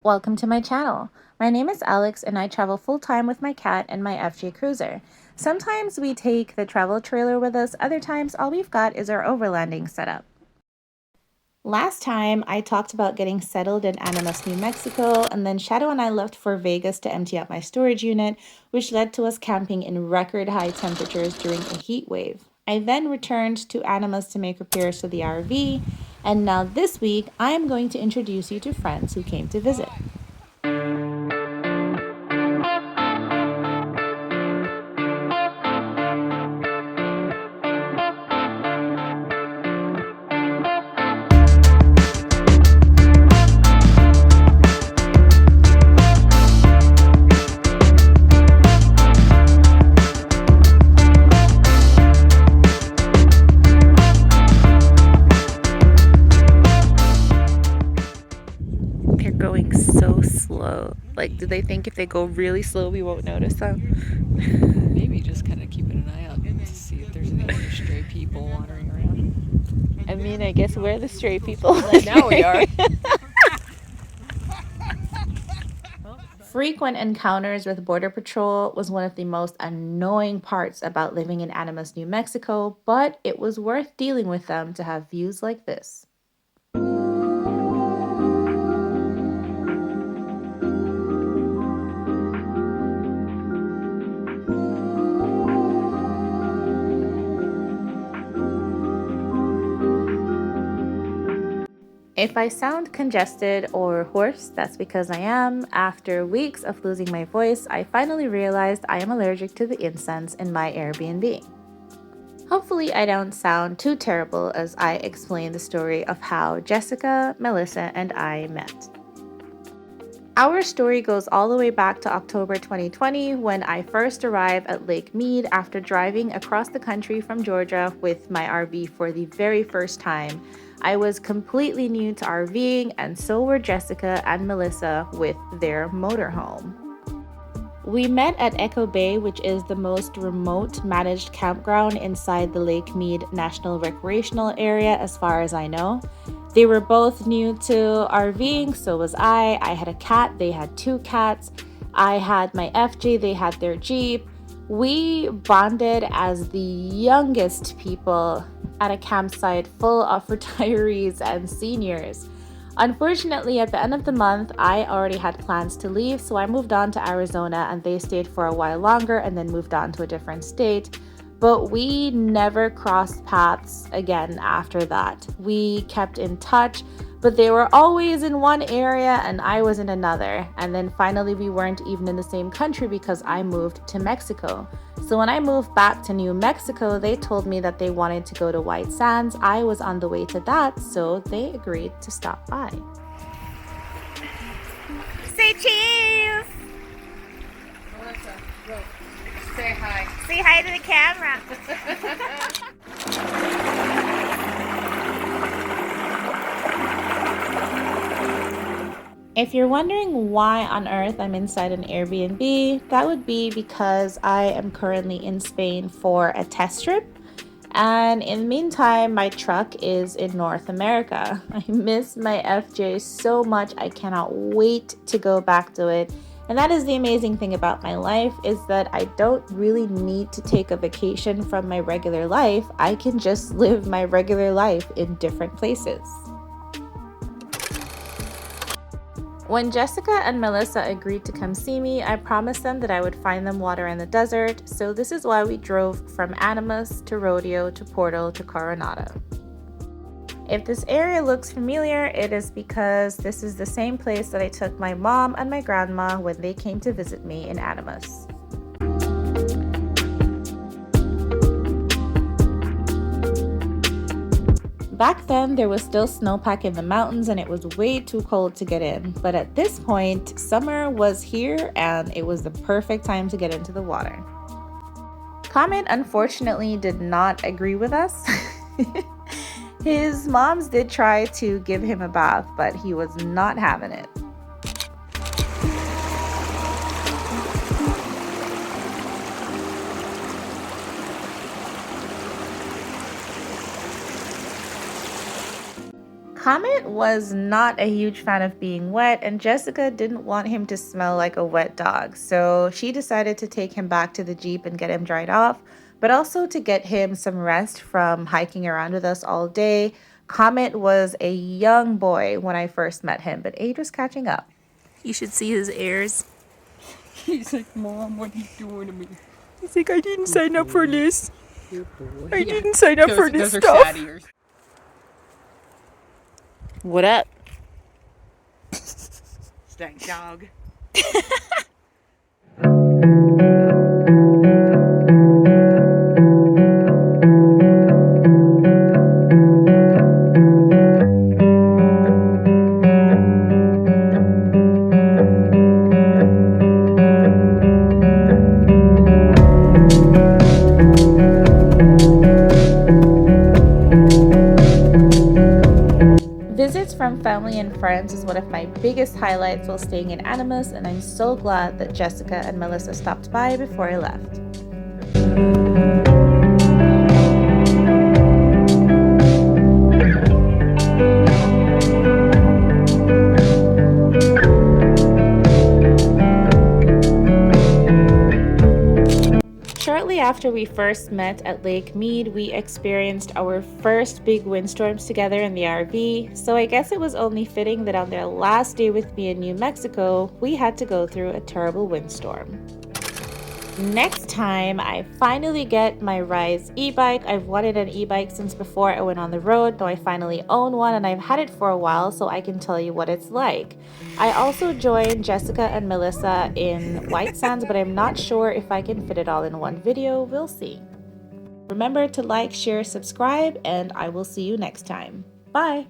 Welcome to my channel. My name is Alex and I travel full-time with my cat and my FJ Cruiser. Sometimes we take the travel trailer with us, other times all we've got is our overlanding setup. Last time I talked about getting settled in Animas, New Mexico, and then Shadow and I left for Vegas to empty out my storage unit, which led to us camping in record high temperatures during a heat wave. I then returned to Animas to make repairs to the RV, and now this week I am going to introduce you to friends who came to visit. They're going so slow. Like, do they think if they go really slow we won't notice them? Maybe just kind of keeping an eye out to see if there's any other stray people wandering around. I mean, I guess we're the stray people. Right now we are. Frequent encounters with Border Patrol was one of the most annoying parts about living in Animas, New Mexico, but it was worth dealing with them to have views like this. If I sound congested or hoarse, that's because I am. After weeks of losing my voice, I finally realized I am allergic to the incense in my Airbnb. Hopefully, I don't sound too terrible as I explain the story of how Jessica, Melissa, and I met. Our story goes all the way back to October 2020 when I first arrived at Lake Mead after driving across the country from Georgia with my RV for the very first time. I was completely new to RVing, and so were Jessica and Melissa with their motorhome. We met at Echo Bay, which is the most remote managed campground inside the Lake Mead National Recreational Area, as far as I know. They were both new to RVing, so was I. I had a cat, they had two cats. I had my FJ, they had their Jeep. We bonded as the youngest people at a campsite full of retirees and seniors. Unfortunately, at the end of the month, I already had plans to leave, so I moved on to Arizona and they stayed for a while longer and then moved on to a different state. But we never crossed paths again after that. We kept in touch, but they were always in one area and I was in another. And then finally, we weren't even in the same country because I moved to Mexico. So when I moved back to New Mexico, they told me that they wanted to go to White Sands. I was on the way to that, so they agreed to stop by. Say cheese! Melissa, go. Say hi. Say hi to the camera. If you're wondering why on earth I'm inside an Airbnb, that would be because I am currently in Spain for a test trip. And in the meantime, my truck is in North America. I miss my FJ so much. I cannot wait to go back to it. And that is the amazing thing about my life, is that I don't really need to take a vacation from my regular life. I can just live my regular life in different places. When Jessica and Melissa agreed to come see me, I promised them that I would find them water in the desert, so this is why we drove from Animas to Rodeo to Portal to Coronado. If this area looks familiar, it is because this is the same place that I took my mom and my grandma when they came to visit me in Animas. Back then, there was still snowpack in the mountains and it was way too cold to get in. But at this point, summer was here and it was the perfect time to get into the water. Comet unfortunately did not agree with us. His moms did try to give him a bath, but he was not having it. Comet was not a huge fan of being wet, and Jessica didn't want him to smell like a wet dog, so she decided to take him back to the Jeep and get him dried off, but also to get him some rest from hiking around with us all day. Comet was a young boy when I first met him, but age was catching up. You should see his ears. He's like, Mom, what are you doing to me? He's like, I didn't sign up for this. I Yeah. didn't sign up for this Those stuff. are sad ears. What up? Stank dog. Visits from family and friends is one of my biggest highlights while staying in Animas, and I'm so glad that Jessica and Melissa stopped by before I left. Shortly after we first met at Lake Mead, we experienced our first big windstorms together in the RV, so I guess it was only fitting that on their last day with me in New Mexico, we had to go through a terrible windstorm. Next time, I finally get my Rise e-bike. I've wanted an e-bike since before I went on the road, though I finally own one and I've had it for a while, so I can tell you what it's like. I also joined Jessica and Melissa in White Sands, but I'm not sure if I can fit it all in one video. We'll see. Remember to like, share, subscribe, and I will see you next time. Bye!